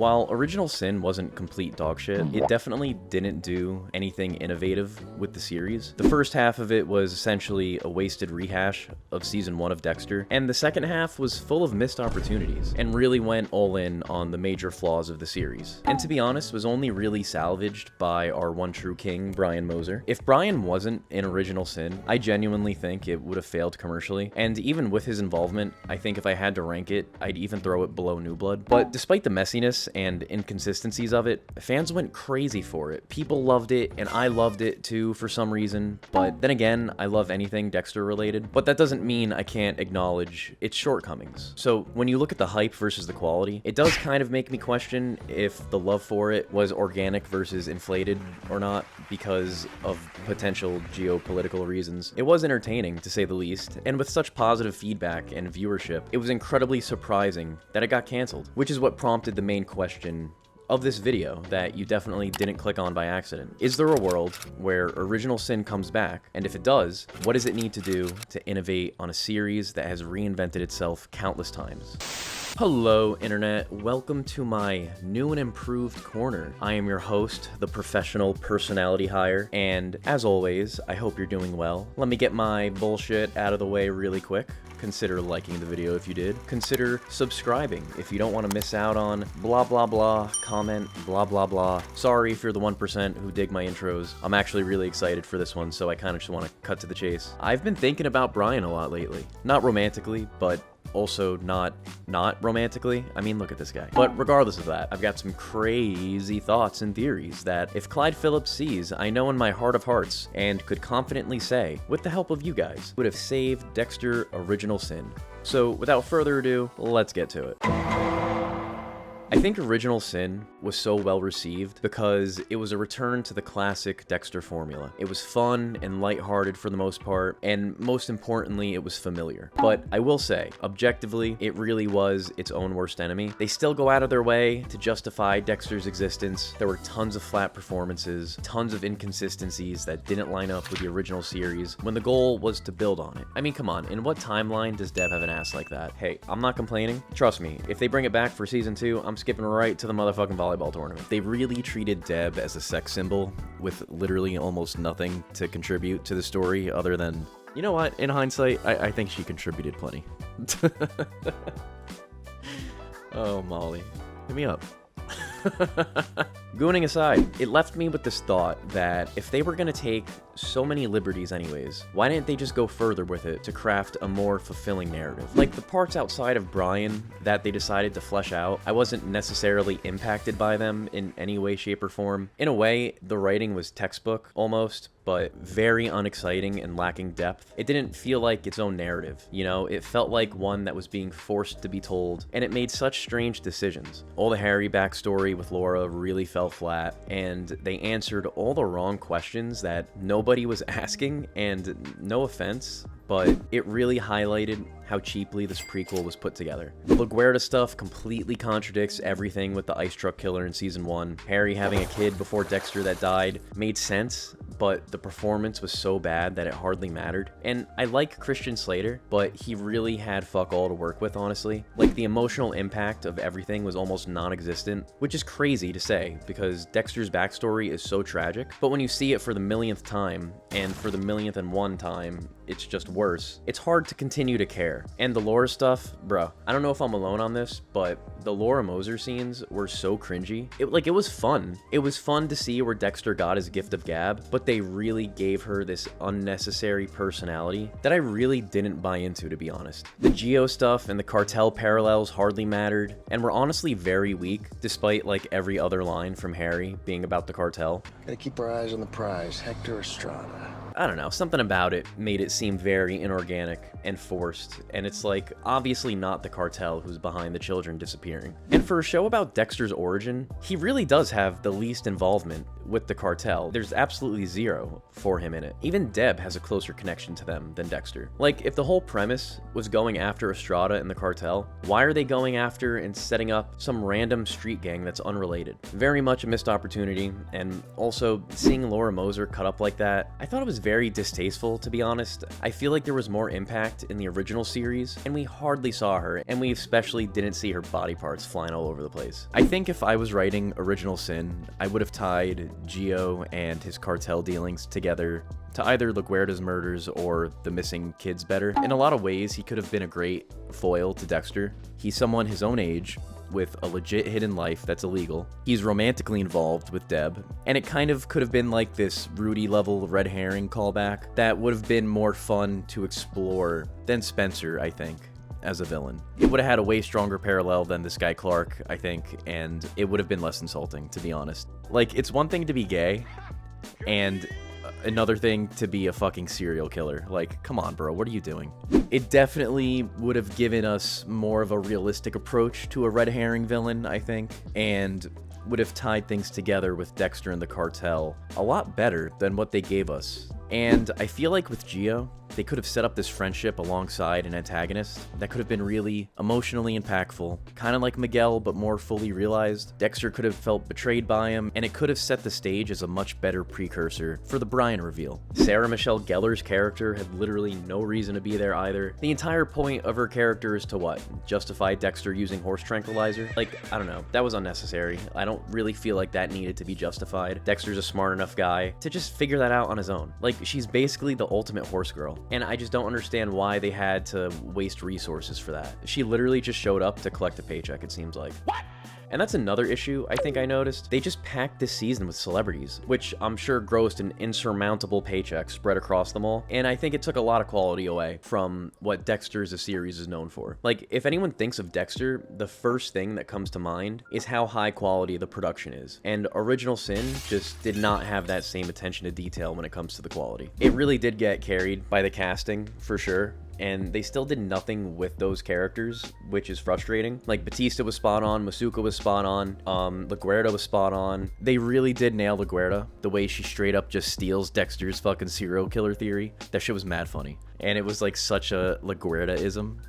While Original Sin wasn't complete dogshit, it definitely didn't do anything innovative with the series. The first half of it was essentially a wasted rehash of season 1 of Dexter, and the second half was full of missed opportunities, and really went all in on the major flaws of the series. And to be honest, was only really salvaged by our one true king, Brian Moser. If Brian wasn't in Original Sin, I genuinely think it would have failed commercially, and even with his involvement, I think if I had to rank it, I'd even throw it below New Blood. But despite the messiness and inconsistencies of it, fans went crazy for it. People loved it, and I loved it too for some reason, but then again, I love anything Dexter related, but that doesn't mean I can't acknowledge its shortcomings. So when you look at the hype versus the quality, it does kind of make me question if the love for it was organic versus inflated or not because of potential geopolitical reasons. It was entertaining, to say the least, and with such positive feedback and viewership, it was incredibly surprising that it got canceled, which is what prompted the main question of this video that you definitely didn't click on by accident. Is there a world where Original Sin comes back? And if it does, what does it need to do to innovate on a series that has reinvented itself countless times? Hello, Internet. Welcome to my new and improved corner. I am your host, the professional personality hire, and as always, I hope you're doing well. Let me get my bullshit out of the way really quick. Consider liking the video if you did. Consider subscribing if you don't want to miss out on blah blah blah, comment blah blah blah. Sorry if you're the 1% who dig my intros. I'm actually really excited for this one, so I kind of just want to cut to the chase. I've been thinking about Brian a lot lately. Not romantically, but also not romantically. I mean, look at this guy. But regardless of that, I've got some crazy thoughts and theories that if Clyde Phillips sees, I know in my heart of hearts, and could confidently say, with the help of you guys, would have saved Dexter Original Sin. So without further ado, let's get to it. I think Original Sin was so well received because it was a return to the classic Dexter formula. It was fun and lighthearted for the most part, and most importantly, it was familiar. But I will say, objectively, it really was its own worst enemy. They still go out of their way to justify Dexter's existence. There were tons of flat performances, tons of inconsistencies that didn't line up with the original series when the goal was to build on it. I mean, come on, in what timeline does Deb have an ass like that? Hey, I'm not complaining. Trust me, if they bring it back for season 2, I'm skipping right to the motherfucking volleyball tournament. They really treated Deb as a sex symbol with literally almost nothing to contribute to the story other than, you know what, in hindsight, I think she contributed plenty. Oh, Molly, hit me up. Gooning aside, it left me with this thought that if they were gonna take so many liberties anyways, why didn't they just go further with it to craft a more fulfilling narrative? Like the parts outside of Brian that they decided to flesh out, I wasn't necessarily impacted by them in any way, shape, or form. In a way, the writing was textbook almost, but very unexciting and lacking depth. It didn't feel like its own narrative, you know? It felt like one that was being forced to be told, and it made such strange decisions. All the Harry backstory with Laura really fell flat, and they answered all the wrong questions that nobody was asking, and no offense, but it really highlighted how cheaply this prequel was put together. The LaGuardia stuff completely contradicts everything with the ice truck killer in season 1. Harry having a kid before Dexter that died made sense, but the performance was so bad that it hardly mattered. And I like Christian Slater, but he really had fuck all to work with, honestly. Like, the emotional impact of everything was almost non-existent, which is crazy to say, because Dexter's backstory is so tragic, but when you see it for the millionth time, and for the millionth and one time, it's just worse. It's hard to continue to care. And the Laura stuff, bro, I don't know if I'm alone on this, but the Laura Moser scenes were so cringy. It was fun. It was fun to see where Dexter got his gift of gab, but they really gave her this unnecessary personality that I really didn't buy into, to be honest. The Geo stuff and the cartel parallels hardly mattered, and were honestly very weak, despite like every other line from Harry being about the cartel. Gotta keep our eyes on the prize, Hector Estrada. I don't know, something about it made it seem very inorganic and forced, and it's like obviously not the cartel who's behind the children disappearing. And for a show about Dexter's origin, he really does have the least involvement with the cartel. There's absolutely zero for him in it. Even Deb has a closer connection to them than Dexter. Like, if the whole premise was going after Estrada and the cartel, why are they going after and setting up some random street gang that's unrelated? Very much a missed opportunity, and also seeing Laura Moser cut up like that, I thought it was very distasteful, to be honest. I feel like there was more impact in the original series, and we hardly saw her, and we especially didn't see her body parts flying all over the place. I think if I was writing Original Sin, I would have tied Gio and his cartel dealings together to either LaGuardia's murders or the missing kids better. In a lot of ways, he could have been a great foil to Dexter. He's someone his own age, with a legit hidden life that's illegal. He's romantically involved with Deb, and it kind of could have been like this Rudy level red herring callback that would have been more fun to explore than Spencer, I think, as a villain. It would have had a way stronger parallel than this guy Clark, I think, and it would have been less insulting, to be honest. Like, it's one thing to be gay, and another thing to be a fucking serial killer. Like, come on, bro, what are you doing? It definitely would have given us more of a realistic approach to a red herring villain, I think, and would have tied things together with Dexter and the cartel a lot better than what they gave us. And I feel like with Gio, they could have set up this friendship alongside an antagonist that could have been really emotionally impactful, kind of like Miguel, but more fully realized. Dexter could have felt betrayed by him, and it could have set the stage as a much better precursor for the Brian reveal. Sarah Michelle Gellar's character had literally no reason to be there either. The entire point of her character is to what? Justify Dexter using horse tranquilizer? Like, I don't know. That was unnecessary. I don't really feel like that needed to be justified. Dexter's a smart enough guy to just figure that out on his own. Like, she's basically the ultimate horse girl. And I just don't understand why they had to waste resources for that. She literally just showed up to collect a paycheck, it seems like. What? And that's another issue I think I noticed. They just packed this season with celebrities, which I'm sure grossed an insurmountable paycheck spread across them all. And I think it took a lot of quality away from what Dexter as a series is known for. Like, if anyone thinks of Dexter, the first thing that comes to mind is how high quality the production is. And Original Sin just did not have that same attention to detail when it comes to the quality. It really did get carried by the casting, for sure. And they still did nothing with those characters, which is frustrating. Like, Batista was spot on, Masuka was spot on, LaGuardia was spot on. They really did nail LaGuardia, the way she straight up just steals Dexter's fucking serial killer theory. That shit was mad funny. And it was like such a LaGuardia-ism.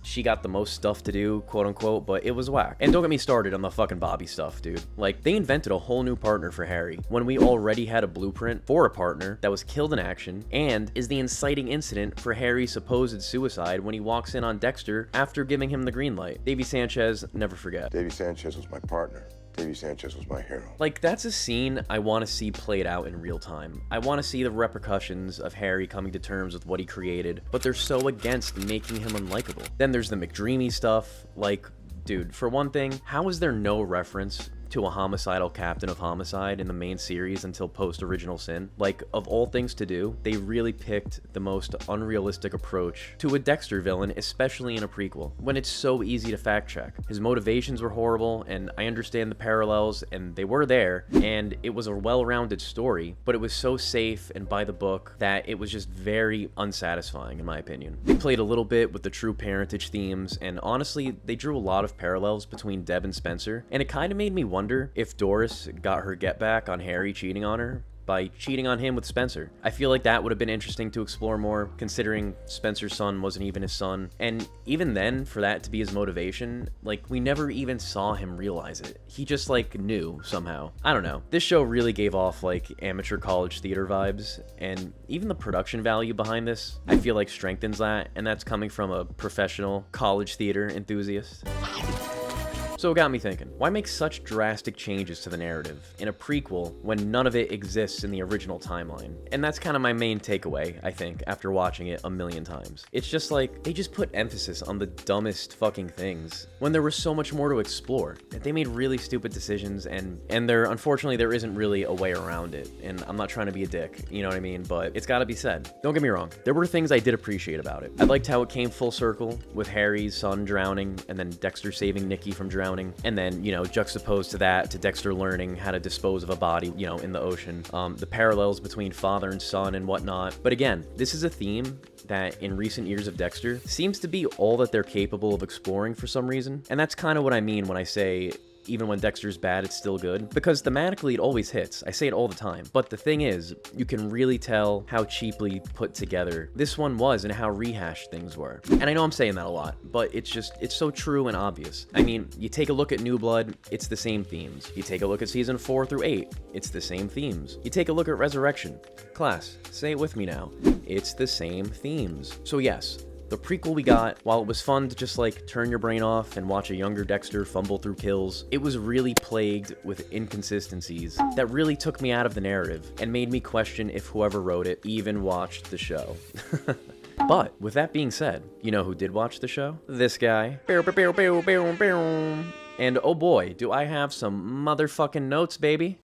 She got the most stuff to do, quote unquote, but it was whack. And don't get me started on the fucking Bobby stuff, dude. Like, they invented a whole new partner for Harry when we already had a blueprint for a partner that was killed in action and is the inciting incident for Harry's supposed suicide when he walks in on Dexter after giving him the green light. Davy Sanchez, never forget. Davy Sanchez was my partner. Davy Sanchez was my hero. Like, that's a scene I want to see played out in real time. I want to see the repercussions of Harry coming to terms with what he created, but they're so against making him unlikable. Then there's the McDreamy stuff. Like, dude, for one thing, how is there no reference to a homicidal captain of homicide in the main series until post-Original Sin? Like, of all things to do, they really picked the most unrealistic approach to a Dexter villain, especially in a prequel, when it's so easy to fact-check. His motivations were horrible, and I understand the parallels, and they were there, and it was a well-rounded story, but it was so safe and by the book that it was just very unsatisfying, in my opinion. They played a little bit with the true parentage themes, and honestly, they drew a lot of parallels between Deb and Spencer, and it kind of made me wonder if Doris got her get back on Harry cheating on her by cheating on him with Spencer. I feel like that would have been interesting to explore more, considering Spencer's son wasn't even his son. And even then, for that to be his motivation, like, we never even saw him realize it. He just, like, knew somehow. I don't know. This show really gave off, like, amateur college theater vibes, and even the production value behind this, I feel like strengthens that, and that's coming from a professional college theater enthusiast. So it got me thinking, why make such drastic changes to the narrative in a prequel when none of it exists in the original timeline? And that's kind of my main takeaway, I think, after watching it a million times. It's just like, they just put emphasis on the dumbest fucking things when there was so much more to explore. They made really stupid decisions, and unfortunately, there isn't really a way around it. And I'm not trying to be a dick, you know what I mean? But it's gotta be said. Don't get me wrong, there were things I did appreciate about it. I liked how it came full circle with Harry's son drowning, and then Dexter saving Nikki from drowning. And then, you know, juxtaposed to that, to Dexter learning how to dispose of a body, you know, in the ocean. The parallels between father and son and whatnot. But again, this is a theme that in recent years of Dexter seems to be all that they're capable of exploring for some reason. And that's kind of what I mean when I say even when Dexter's bad, it's still good. Because thematically, it always hits. I say it all the time. But the thing is, you can really tell how cheaply put together this one was and how rehashed things were. And I know I'm saying that a lot, but it's so true and obvious. I mean, you take a look at New Blood, it's the same themes. You take a look at season 4 through 8, it's the same themes. You take a look at Resurrection. Class, say it with me now. It's the same themes. So yes, the prequel we got, while it was fun to just like turn your brain off and watch a younger Dexter fumble through kills, it was really plagued with inconsistencies that really took me out of the narrative and made me question if whoever wrote it even watched the show. But with that being said, you know who did watch the show? This guy. And oh boy, do I have some motherfucking notes, baby.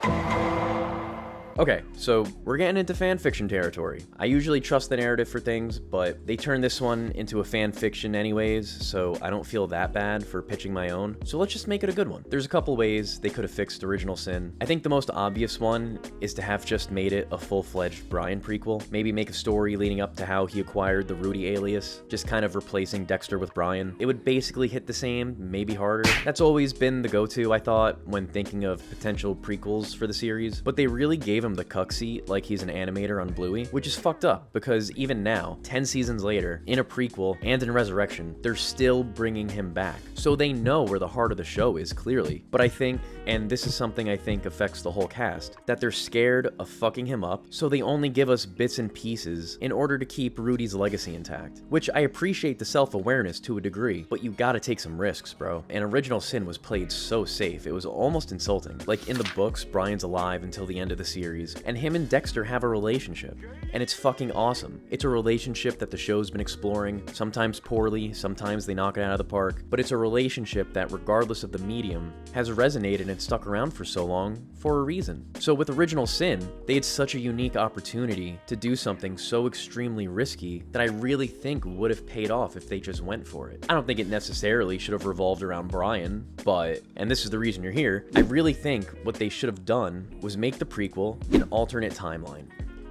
Okay, so we're getting into fanfiction territory. I usually trust the narrative for things, but they turned this one into a fanfiction anyways, so I don't feel that bad for pitching my own. So let's just make it a good one. There's a couple ways they could have fixed Original Sin. I think the most obvious one is to have just made it a full-fledged Brian prequel. Maybe make a story leading up to how he acquired the Rudy alias, just kind of replacing Dexter with Brian. It would basically hit the same, maybe harder. That's always been the go-to, I thought, when thinking of potential prequels for the series, but they really gave him the cuck seat like he's an animator on Bluey, which is fucked up because even now, 10 seasons later, in a prequel and in Resurrection, they're still bringing him back. So they know where the heart of the show is, clearly. But I think, and this is something I think affects the whole cast, that they're scared of fucking him up, so they only give us bits and pieces in order to keep Rudy's legacy intact. Which I appreciate the self-awareness to a degree, but you gotta take some risks, bro. And Original Sin was played so safe, it was almost insulting. Like in the books, Brian's alive until the end of the series, and him and Dexter have a relationship, and it's fucking awesome. It's a relationship that the show's been exploring, sometimes poorly, sometimes they knock it out of the park, but it's a relationship that, regardless of the medium, has resonated and stuck around for so long for a reason. So with Original Sin, they had such a unique opportunity to do something so extremely risky that I really think would have paid off if they just went for it. I don't think it necessarily should have revolved around Brian, but, and this is the reason you're here, I really think what they should have done was make the prequel an alternate timeline.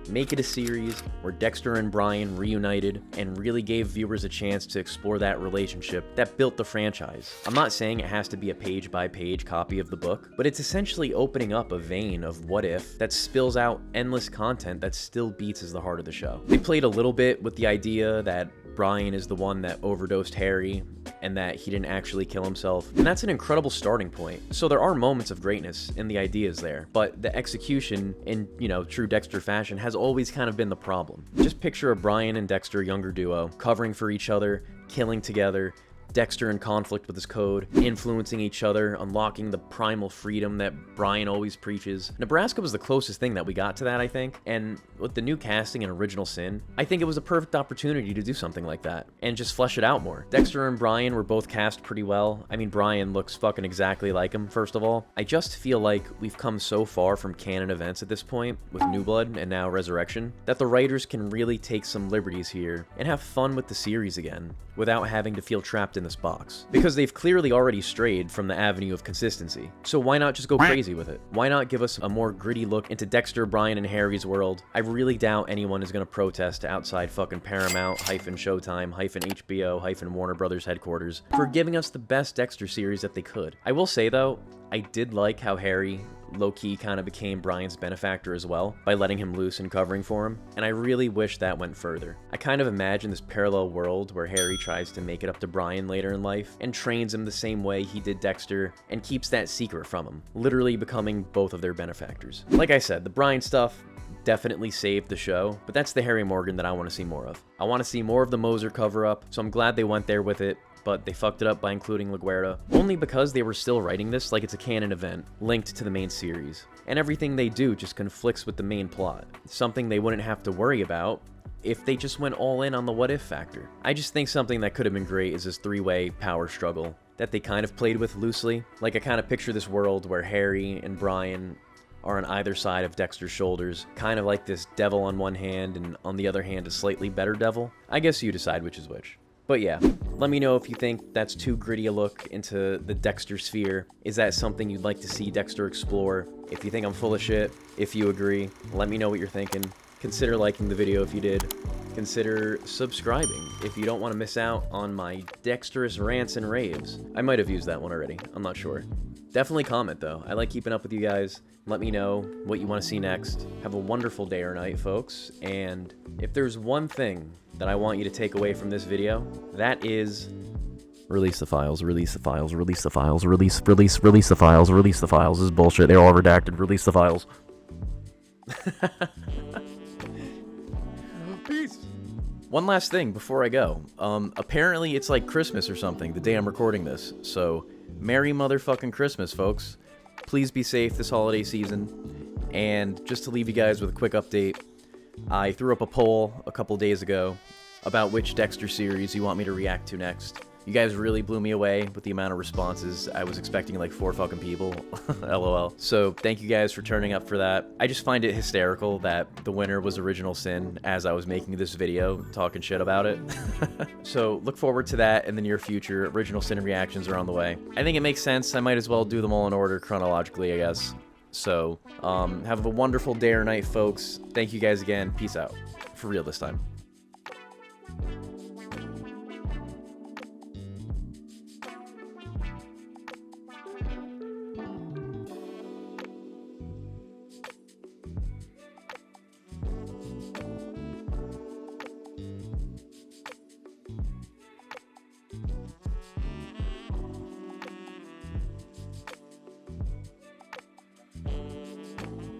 Make it a series where Dexter and Brian reunited and really gave viewers a chance to explore that relationship that built the franchise. I'm not saying it has to be a page-by-page copy of the book, but it's essentially opening up a vein of what if that spills out endless content that still beats as the heart of the show. They played a little bit with the idea that Brian is the one that overdosed Harry and that he didn't actually kill himself, and that's an incredible starting point. So there are moments of greatness in the ideas there, but the execution in, true Dexter fashion has always kind of been the problem. Just picture a Brian and Dexter younger duo, covering for each other, killing together, Dexter in conflict with his code, influencing each other, unlocking the primal freedom that Brian always preaches. Nebraska was the closest thing that we got to that, I think, and with the new casting in Original Sin, I think it was a perfect opportunity to do something like that, and just flesh it out more. Dexter and Brian were both cast pretty well. I mean, Brian looks fucking exactly like him, first of all. I just feel like we've come so far from canon events at this point, with New Blood and now Resurrection, that the writers can really take some liberties here and have fun with the series again, without having to feel trapped in this box. Because they've clearly already strayed from the avenue of consistency. So why not just go crazy with it? Why not give us a more gritty look into Dexter, Brian, and Harry's world? I really doubt anyone is gonna protest outside fucking Paramount, Showtime, HBO, Warner Brothers headquarters for giving us the best Dexter series that they could. I will say though, I did like how Harry low-key kind of became Brian's benefactor as well, by letting him loose and covering for him, and I really wish that went further. I kind of imagine this parallel world where Harry tries to make it up to Brian later in life, and trains him the same way he did Dexter, and keeps that secret from him, literally becoming both of their benefactors. Like I said, the Brian stuff definitely saved the show, but that's the Harry Morgan that I want to see more of. I want to see more of the Moser cover-up, so I'm glad they went there with it, but they fucked it up by including LaGuerta, only because they were still writing this like it's a canon event, linked to the main series. And everything they do just conflicts with the main plot, something they wouldn't have to worry about if they just went all in on the what-if factor. I just think something that could have been great is this three-way power struggle that they kind of played with loosely. Like, I kind of picture this world where Harry and Brian are on either side of Dexter's shoulders, kind of like this devil on one hand and on the other hand a slightly better devil. I guess you decide which is which. But yeah, let me know if you think that's too gritty a look into the Dexter sphere. Is that something you'd like to see Dexter explore? If you think I'm full of shit, if you agree, let me know what you're thinking. Consider liking the video if you did. Consider subscribing if you don't want to miss out on my dexterous rants and raves. I might have used that one already, I'm not sure. Definitely comment, though. I like keeping up with you guys. Let me know what you want to see next. Have a wonderful day or night, folks. And if there's one thing that I want you to take away from this video, that is... release the files, release the files, release the files, release the files, release the files. This is bullshit. They're all redacted. Release the files. Peace. One last thing before I go. Apparently it's like Christmas or something, the day I'm recording this. So, Merry motherfucking Christmas, folks. Please be safe this holiday season. And just to leave you guys with a quick update, I threw up a poll a couple days ago about which Dexter series you want me to react to next. You guys really blew me away with the amount of responses. I was expecting like 4 fucking people. LOL. So thank you guys for turning up for that. I just find it hysterical that the winner was Original Sin as I was making this video talking shit about it. So look forward to that in the near future. Original Sin reactions are on the way. I think it makes sense. I might as well do them all in order chronologically, I guess. So have a wonderful day or night, folks. Thank you guys again. Peace out. For real this time.